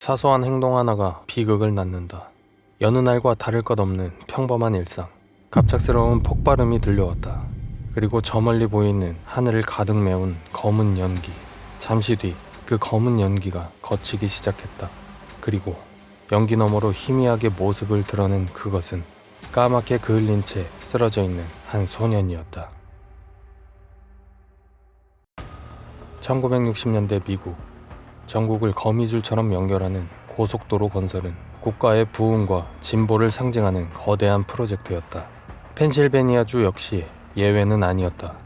사소한 행동 하나가 비극을 낳는다. 여느 날과 다를 것 없는 평범한 일상. 갑작스러운 폭발음이 들려왔다. 그리고 저 멀리 보이는 하늘을 가득 메운 검은 연기. 잠시 뒤 그 검은 연기가 걷히기 시작했다. 그리고 연기 너머로 희미하게 모습을 드러낸 그것은 까맣게 그을린 채 쓰러져 있는 한 소년이었다. 1960년대 미국. 전국을 거미줄처럼 연결하는 고속도로 건설은 국가의 부흥과 진보를 상징하는 거대한 프로젝트였다. 펜실베니아주 역시 예외는 아니었다.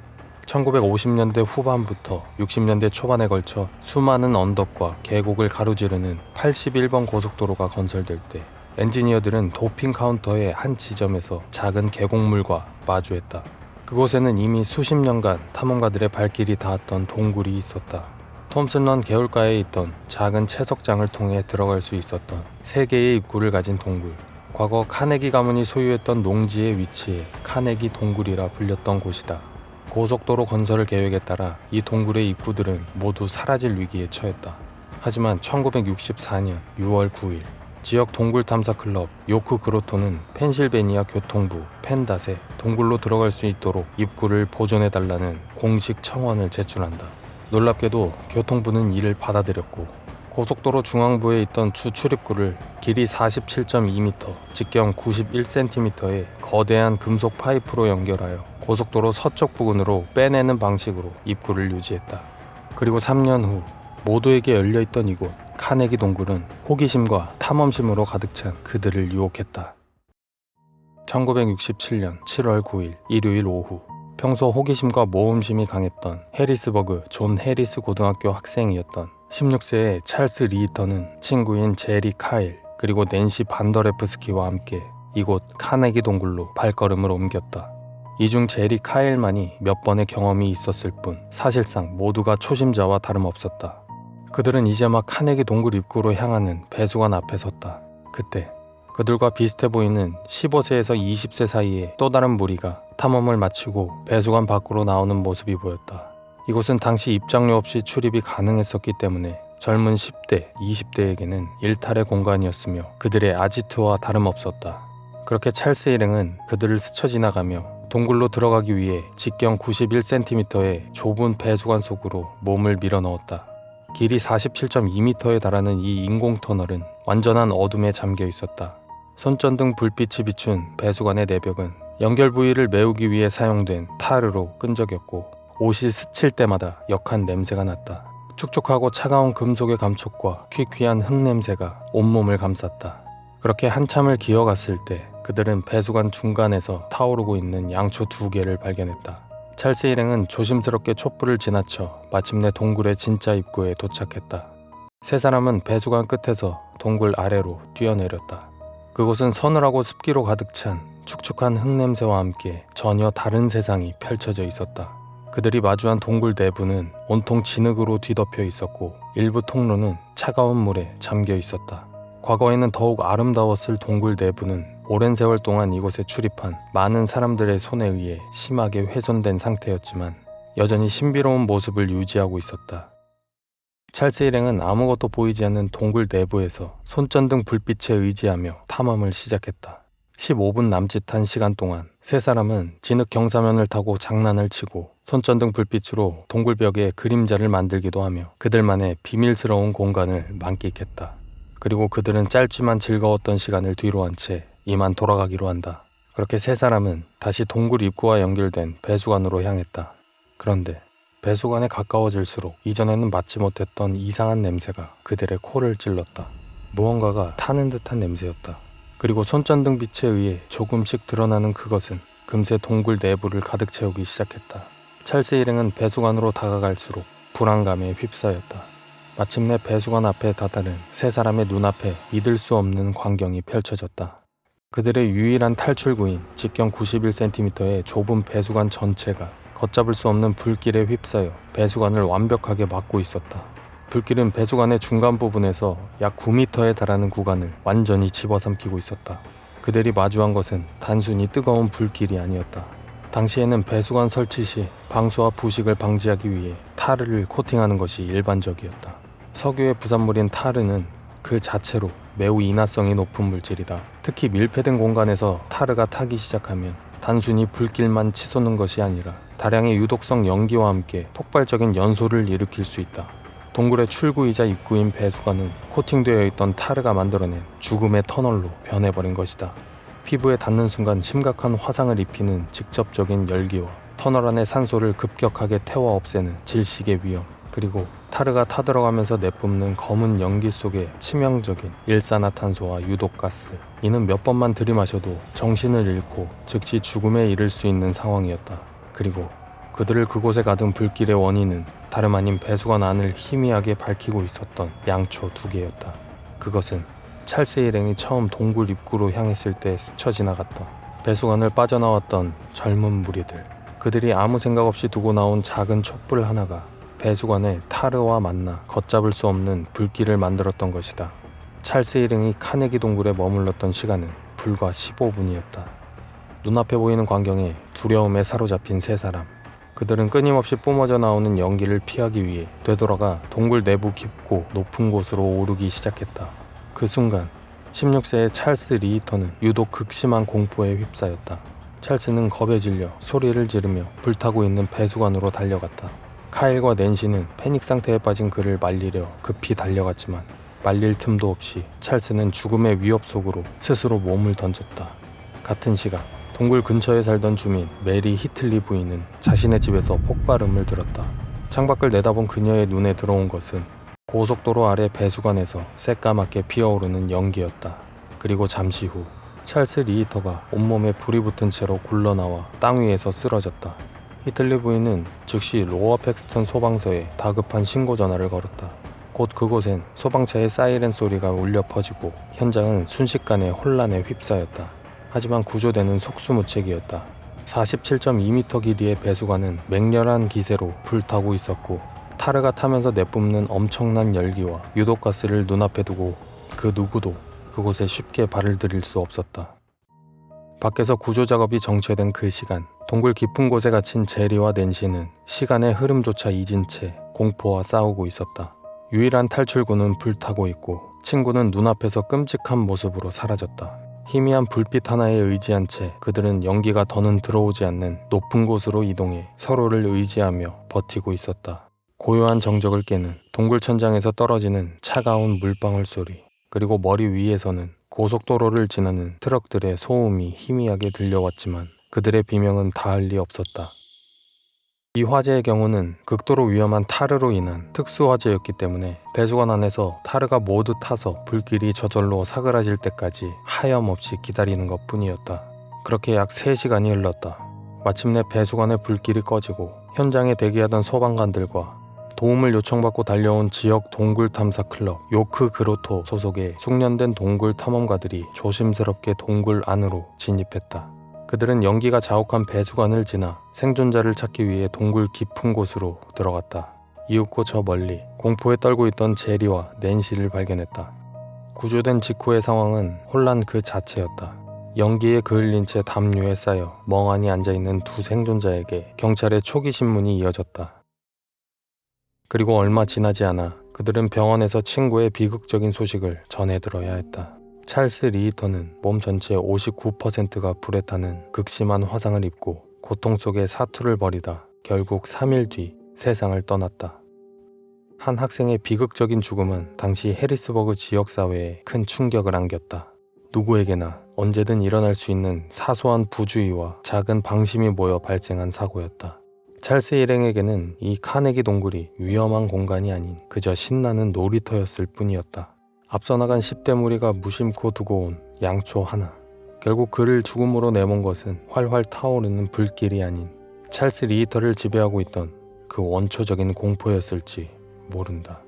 1950년대 후반부터 60년대 초반에 걸쳐 수많은 언덕과 계곡을 가로지르는 81번 고속도로가 건설될 때 엔지니어들은 도핑 카운터의 한 지점에서 작은 계곡물과 마주했다. 그곳에는 이미 수십 년간 탐험가들의 발길이 닿았던 동굴이 있었다. 톰슨런 개울가에 있던 작은 채석장을 통해 들어갈 수 있었던 3개의 입구를 가진 동굴. 과거 카네기 가문이 소유했던 농지의 위치에 카네기 동굴이라 불렸던 곳이다. 고속도로 건설 계획에 따라 이 동굴의 입구들은 모두 사라질 위기에 처했다. 하지만 1964년 6월 9일 지역 동굴 탐사 클럽 요크 그로토는 펜실베니아 교통부 펜닷에 동굴로 들어갈 수 있도록 입구를 보존해달라는 공식 청원을 제출한다. 놀랍게도 교통부는 이를 받아들였고 고속도로 중앙부에 있던 주 출입구를 길이 47.2m, 직경 91cm의 거대한 금속 파이프로 연결하여 고속도로 서쪽 부근으로 빼내는 방식으로 입구를 유지했다. 그리고 3년 후 모두에게 열려있던 이곳 카네기 동굴은 호기심과 탐험심으로 가득 찬 그들을 유혹했다. 1967년 7월 9일 일요일 오후 평소 호기심과 모험심이 강했던 해리스버그 존 해리스 고등학교 학생이었던 16세의 찰스 리히터는 친구인 제리 카일 그리고 낸시 반더레프스키와 함께 이곳 카네기 동굴로 발걸음을 옮겼다. 이 중 제리 카일만이 몇 번의 경험이 있었을 뿐 사실상 모두가 초심자와 다름없었다. 그들은 이제 막 카네기 동굴 입구로 향하는 배수관 앞에 섰다. 그때 그들과 비슷해 보이는 15세에서 20세 사이의 또 다른 무리가 탐험을 마치고 배수관 밖으로 나오는 모습이 보였다. 이곳은 당시 입장료 없이 출입이 가능했었기 때문에 젊은 10대, 20대에게는 일탈의 공간이었으며 그들의 아지트와 다름없었다. 그렇게 찰스 일행은 그들을 스쳐 지나가며 동굴로 들어가기 위해 직경 91cm의 좁은 배수관 속으로 몸을 밀어넣었다. 길이 47.2m에 달하는 이 인공 터널은 완전한 어둠에 잠겨 있었다. 손전등 불빛이 비춘 배수관의 내벽은 연결 부위를 메우기 위해 사용된 타르로 끈적였고 옷이 스칠 때마다 역한 냄새가 났다. 축축하고 차가운 금속의 감촉과 퀴퀴한 흙냄새가 온몸을 감쌌다. 그렇게 한참을 기어갔을 때 그들은 배수관 중간에서 타오르고 있는 양초 2개를 발견했다. 찰스 일행은 조심스럽게 촛불을 지나쳐 마침내 동굴의 진짜 입구에 도착했다. 세 사람은 배수관 끝에서 동굴 아래로 뛰어내렸다. 그곳은 서늘하고 습기로 가득 찬 축축한 흙냄새와 함께 전혀 다른 세상이 펼쳐져 있었다. 그들이 마주한 동굴 내부는 온통 진흙으로 뒤덮여 있었고 일부 통로는 차가운 물에 잠겨 있었다. 과거에는 더욱 아름다웠을 동굴 내부는 오랜 세월 동안 이곳에 출입한 많은 사람들의 손에 의해 심하게 훼손된 상태였지만 여전히 신비로운 모습을 유지하고 있었다. 찰스 일행은 아무것도 보이지 않는 동굴 내부에서 손전등 불빛에 의지하며 탐험을 시작했다. 15분 남짓한 시간 동안 세 사람은 진흙 경사면을 타고 장난을 치고 손전등 불빛으로 동굴 벽에 그림자를 만들기도 하며 그들만의 비밀스러운 공간을 만끽했다. 그리고 그들은 짧지만 즐거웠던 시간을 뒤로 한 채 이만 돌아가기로 한다. 그렇게 세 사람은 다시 동굴 입구와 연결된 배수관으로 향했다. 그런데 배수관에 가까워질수록 이전에는 맡지 못했던 이상한 냄새가 그들의 코를 찔렀다. 무언가가 타는 듯한 냄새였다. 그리고 손전등 빛에 의해 조금씩 드러나는 그것은 금세 동굴 내부를 가득 채우기 시작했다. 찰스 일행은 배수관으로 다가갈수록 불안감에 휩싸였다. 마침내 배수관 앞에 다다른 세 사람의 눈앞에 믿을 수 없는 광경이 펼쳐졌다. 그들의 유일한 탈출구인 직경 91cm의 좁은 배수관 전체가 걷잡을 수 없는 불길에 휩싸여 배수관을 완벽하게 막고 있었다. 불길은 배수관의 중간 부분에서 약 9m에 달하는 구간을 완전히 집어삼키고 있었다. 그들이 마주한 것은 단순히 뜨거운 불길이 아니었다. 당시에는 배수관 설치 시 방수와 부식을 방지하기 위해 타르를 코팅하는 것이 일반적이었다. 석유의 부산물인 타르는 그 자체로 매우 인화성이 높은 물질이다. 특히 밀폐된 공간에서 타르가 타기 시작하면 단순히 불길만 치솟는 것이 아니라 다량의 유독성 연기와 함께 폭발적인 연소를 일으킬 수 있다. 동굴의 출구이자 입구인 배수관은 코팅되어 있던 타르가 만들어낸 죽음의 터널로 변해버린 것이다. 피부에 닿는 순간 심각한 화상을 입히는 직접적인 열기와 터널 안의 산소를 급격하게 태워 없애는 질식의 위험, 그리고 타르가 타들어가면서 내뿜는 검은 연기 속에 치명적인 일산화탄소와 유독가스. 이는 몇 번만 들이마셔도 정신을 잃고 즉시 죽음에 이를 수 있는 상황이었다. 그리고 그들을 그곳에 가둔 불길의 원인은 다름 아닌 배수관 안을 희미하게 밝히고 있었던 양초 2개였다. 그것은 찰스 일행이 처음 동굴 입구로 향했을 때 스쳐 지나갔던 배수관을 빠져나왔던 젊은 무리들. 그들이 아무 생각 없이 두고 나온 작은 촛불 하나가 배수관에 타르와 만나 걷잡을 수 없는 불길을 만들었던 것이다. 찰스 일행이 카네기 동굴에 머물렀던 시간은 불과 15분이었다. 눈앞에 보이는 광경에 두려움에 사로잡힌 3사람. 그들은 끊임없이 뿜어져 나오는 연기를 피하기 위해 되돌아가 동굴 내부 깊고 높은 곳으로 오르기 시작했다. 그 순간 16세의 찰스 리히터는 유독 극심한 공포에 휩싸였다. 찰스는 겁에 질려 소리를 지르며 불타고 있는 배수관으로 달려갔다. 카일과 낸시는 패닉 상태에 빠진 그를 말리려 급히 달려갔지만 말릴 틈도 없이 찰스는 죽음의 위협 속으로 스스로 몸을 던졌다. 같은 시각 동굴 근처에 살던 주민 메리 히틀리 부인은 자신의 집에서 폭발음을 들었다. 창밖을 내다본 그녀의 눈에 들어온 것은 고속도로 아래 배수관에서 새까맣게 피어오르는 연기였다. 그리고 잠시 후 찰스 리히터가 온몸에 불이 붙은 채로 굴러나와 땅 위에서 쓰러졌다. 히틀리 부인은 즉시 로어 팩스턴 소방서에 다급한 신고 전화를 걸었다. 곧 그곳엔 소방차의 사이렌 소리가 울려 퍼지고 현장은 순식간에 혼란에 휩싸였다. 하지만 구조대는 속수무책이었다. 47.2m 길이의 배수관은 맹렬한 기세로 불타고 있었고 타르가 타면서 내뿜는 엄청난 열기와 유독가스를 눈앞에 두고 그 누구도 그곳에 쉽게 발을 들일 수 없었다. 밖에서 구조작업이 정체된 그 시간, 동굴 깊은 곳에 갇힌 제리와 낸시는 시간의 흐름조차 잊은 채 공포와 싸우고 있었다. 유일한 탈출구는 불타고 있고 친구는 눈앞에서 끔찍한 모습으로 사라졌다. 희미한 불빛 하나에 의지한 채 그들은 연기가 더는 들어오지 않는 높은 곳으로 이동해 서로를 의지하며 버티고 있었다. 고요한 정적을 깨는 동굴 천장에서 떨어지는 차가운 물방울 소리, 그리고 머리 위에서는 고속도로를 지나는 트럭들의 소음이 희미하게 들려왔지만 그들의 비명은 닿을 리 없었다. 이 화재의 경우는 극도로 위험한 타르로 인한 특수화재였기 때문에 배수관 안에서 타르가 모두 타서 불길이 저절로 사그라질 때까지 하염없이 기다리는 것 뿐이었다. 그렇게 약 3시간이 흘렀다. 마침내 배수관의 불길이 꺼지고 현장에 대기하던 소방관들과 도움을 요청받고 달려온 지역 동굴 탐사 클럽 요크 그로토 소속의 숙련된 동굴 탐험가들이 조심스럽게 동굴 안으로 진입했다. 그들은 연기가 자욱한 배수관을 지나 생존자를 찾기 위해 동굴 깊은 곳으로 들어갔다. 이윽고 저 멀리 공포에 떨고 있던 제리와 낸시를 발견했다. 구조된 직후의 상황은 혼란 그 자체였다. 연기에 그을린 채 담요에 쌓여 멍하니 앉아있는 2 생존자에게 경찰의 초기 신문이 이어졌다. 그리고 얼마 지나지 않아 그들은 병원에서 친구의 비극적인 소식을 전해 들어야 했다. 찰스 리히터는 몸 전체의 59%가 불에 타는 극심한 화상을 입고 고통 속에 사투를 벌이다 결국 3일 뒤 세상을 떠났다. 한 학생의 비극적인 죽음은 당시 해리스버그 지역사회에 큰 충격을 안겼다. 누구에게나 언제든 일어날 수 있는 사소한 부주의와 작은 방심이 모여 발생한 사고였다. 찰스 일행에게는 이 카네기 동굴이 위험한 공간이 아닌 그저 신나는 놀이터였을 뿐이었다. 앞서 나간 10대 무리가 무심코 두고 온 양초 하나. 결국 그를 죽음으로 내몬 것은 활활 타오르는 불길이 아닌 찰스 리히터를 지배하고 있던 그 원초적인 공포였을지 모른다.